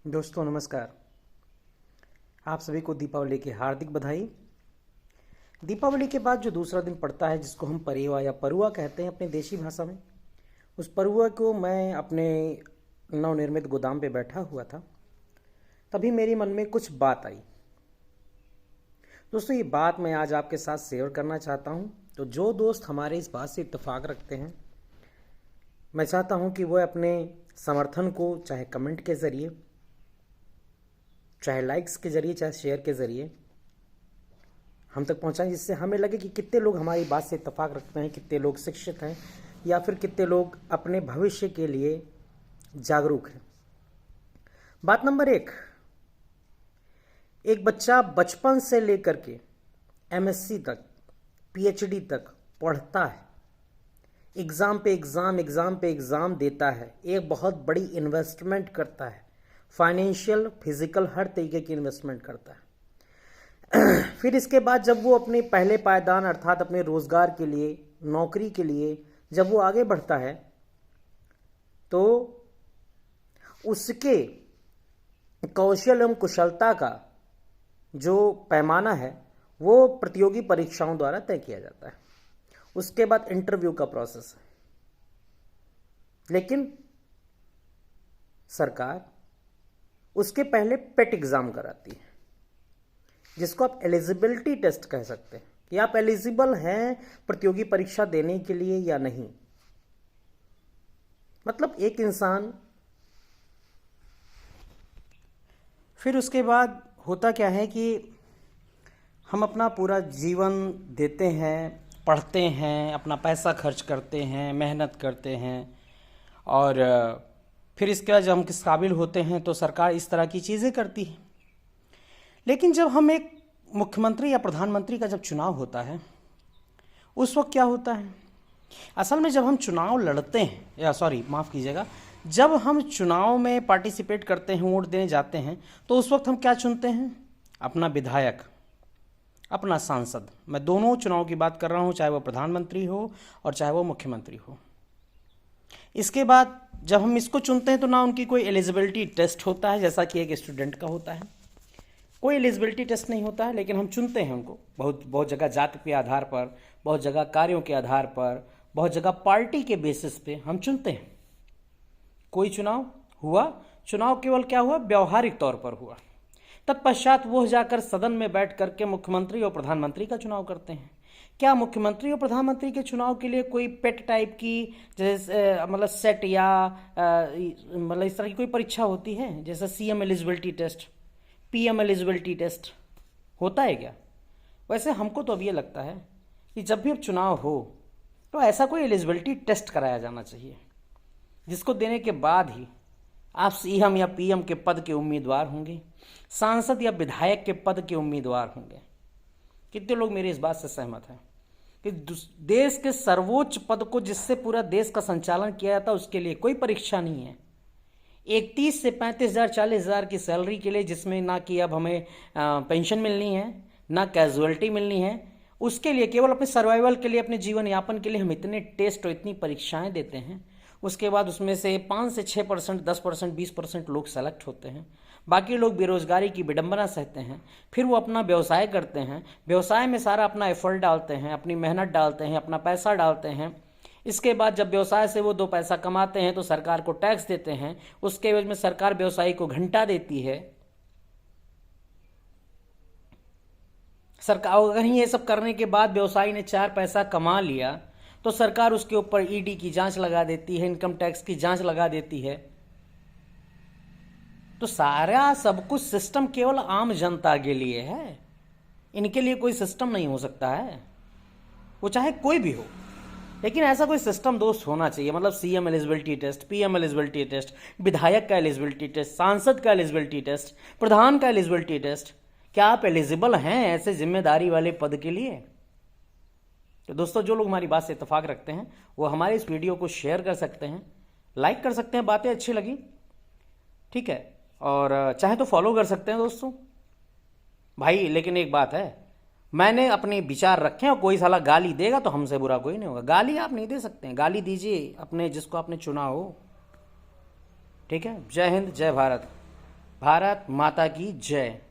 दोस्तों नमस्कार। आप सभी को दीपावली की हार्दिक बधाई। दीपावली के बाद जो दूसरा दिन पड़ता है जिसको हम परेवा या परुआ कहते हैं अपनी देशी भाषा में, उस परुआ को मैं अपने नवनिर्मित गोदाम पे बैठा हुआ था, तभी मेरे मन में कुछ बात आई। दोस्तों ये बात मैं आज आपके साथ शेयर करना चाहता हूँ। तो जो दोस्त हमारे इस बात से इत्तेफाक रखते हैं, मैं चाहता हूँ कि वह अपने समर्थन को चाहे कमेंट के ज़रिए, चाहे लाइक्स के ज़रिए, चाहे शेयर के ज़रिए हम तक पहुंचाएं, जिससे हमें लगे कि कितने लोग हमारी बात से इत्तेफाक रखते हैं, कितने लोग शिक्षित हैं या फिर कितने लोग अपने भविष्य के लिए जागरूक हैं। बात नंबर एक बच्चा बचपन से लेकर के एमएससी तक, पीएचडी तक पढ़ता है, एग्ज़ाम पे एग्ज़ाम देता है, एक बहुत बड़ी इन्वेस्टमेंट करता है, फाइनेंशियल, फिजिकल, हर तरीके की इन्वेस्टमेंट करता है। फिर इसके बाद जब वो अपने पहले पायदान अर्थात अपने रोजगार के लिए, नौकरी के लिए जब वो आगे बढ़ता है, तो उसके कौशल एवं कुशलता का जो पैमाना है वो प्रतियोगी परीक्षाओं द्वारा तय किया जाता है। उसके बाद इंटरव्यू का प्रोसेस है। लेकिन सरकार उसके पहले पेट एग्जाम कराती है, जिसको आप एलिजिबिलिटी टेस्ट कह सकते हैं कि आप एलिजिबल हैं प्रतियोगी परीक्षा देने के लिए या नहीं। मतलब एक इंसान, फिर उसके बाद होता क्या है कि हम अपना पूरा जीवन देते हैं, पढ़ते हैं, अपना पैसा खर्च करते हैं, मेहनत करते हैं, और फिर इसके बाद जब हम किस काबिल होते हैं तो सरकार इस तरह की चीज़ें करती है। लेकिन जब हम एक मुख्यमंत्री या प्रधानमंत्री का जब चुनाव होता है, उस वक्त क्या होता है, असल में जब हम चुनाव लड़ते हैं, या सॉरी माफ़ कीजिएगा, जब हम चुनाव में पार्टिसिपेट करते हैं, वोट देने जाते हैं, तो उस वक्त हम क्या चुनते हैं? अपना विधायक, अपना सांसद। मैं दोनों चुनाव की बात कर रहा हूँ, चाहे वो प्रधानमंत्री हो और चाहे वो मुख्यमंत्री हो। इसके बाद जब हम इसको चुनते हैं तो ना उनकी कोई एलिजिबिलिटी टेस्ट होता है जैसा कि एक स्टूडेंट का होता है, कोई एलिजिबिलिटी टेस्ट नहीं होता है, लेकिन हम चुनते हैं उनको बहुत जगह जाति के आधार पर, बहुत जगह कार्यों के आधार पर, बहुत जगह पार्टी के बेसिस पे हम चुनते हैं। कोई चुनाव हुआ, चुनाव केवल क्या हुआ, व्यवहारिक तौर पर हुआ। तत्पश्चात वो जाकर सदन में बैठ करके मुख्यमंत्री और प्रधानमंत्री का चुनाव करते हैं। क्या मुख्यमंत्री और प्रधानमंत्री के चुनाव के लिए कोई पेट टाइप की, जैसे मतलब सेट या मतलब इस तरह की कोई परीक्षा होती है, जैसे CM eligibility test, PM eligibility test होता है क्या? वैसे हमको तो अब ये लगता है कि जब भी अब चुनाव हो तो ऐसा कोई एलिजिबिलिटी टेस्ट कराया जाना चाहिए, जिसको देने के बाद ही आप सीएम या पीएम के पद के उम्मीदवार होंगे, सांसद या विधायक के पद के उम्मीदवार होंगे। कितने लोग मेरी इस बात से सहमत हैं कि देश के सर्वोच्च पद को, जिससे पूरा देश का संचालन किया जाता है, उसके लिए कोई परीक्षा नहीं है। एक 30 से 35,000 40,000 की सैलरी के लिए, जिसमें ना कि अब हमें पेंशन मिलनी है, ना कैजुअलिटी मिलनी है, उसके लिए केवल अपने सर्वाइवल के लिए, अपने जीवन यापन के लिए हम इतने टेस्ट और इतनी परीक्षाएं देते हैं। उसके बाद उसमें से 5 से 6%, 10%, 20% लोग सेलेक्ट होते हैं। बाकी लोग बेरोजगारी की विडंबना सहते हैं। फिर वो अपना व्यवसाय करते हैं, व्यवसाय में सारा अपना एफर्ट डालते हैं, अपनी मेहनत डालते हैं, अपना पैसा डालते हैं। इसके बाद जब व्यवसाय से वो 2 पैसा कमाते हैं तो सरकार को टैक्स देते हैं। उसके एवज में सरकार व्यवसायी को घंटा देती है। सरकार अगर ये सब करने के बाद व्यवसायी ने 4 पैसा कमा लिया तो सरकार उसके ऊपर ईडी की जांच लगा देती है, इनकम टैक्स की जांच लगा देती है। तो सारा सब कुछ सिस्टम केवल आम जनता के लिए है, इनके लिए कोई सिस्टम नहीं हो सकता है, वो चाहे कोई भी हो। लेकिन ऐसा कोई सिस्टम दोस्त होना चाहिए, मतलब CM eligibility test, PM eligibility test, विधायक का एलिजिबिलिटी टेस्ट, सांसद का एलिजिबिलिटी टेस्ट, प्रधान का एलिजिबिलिटी टेस्ट। क्या आप एलिजिबल हैं ऐसे जिम्मेदारी वाले पद के लिए? तो दोस्तों, जो लोग हमारी बात से इत्तेफाक रखते हैं वो हमारे इस वीडियो को शेयर कर सकते हैं, लाइक कर सकते हैं, बातें अच्छी लगी, ठीक है, और चाहे तो फॉलो कर सकते हैं दोस्तों भाई। लेकिन एक बात है, मैंने अपने विचार रखे हैं, और कोई साला गाली देगा तो हमसे बुरा कोई नहीं होगा। गाली आप नहीं दे सकते हैं, गाली दीजिए अपने जिसको आपने चुना हो, ठीक है। जय हिंद, जय भारत। भारत माता की जय।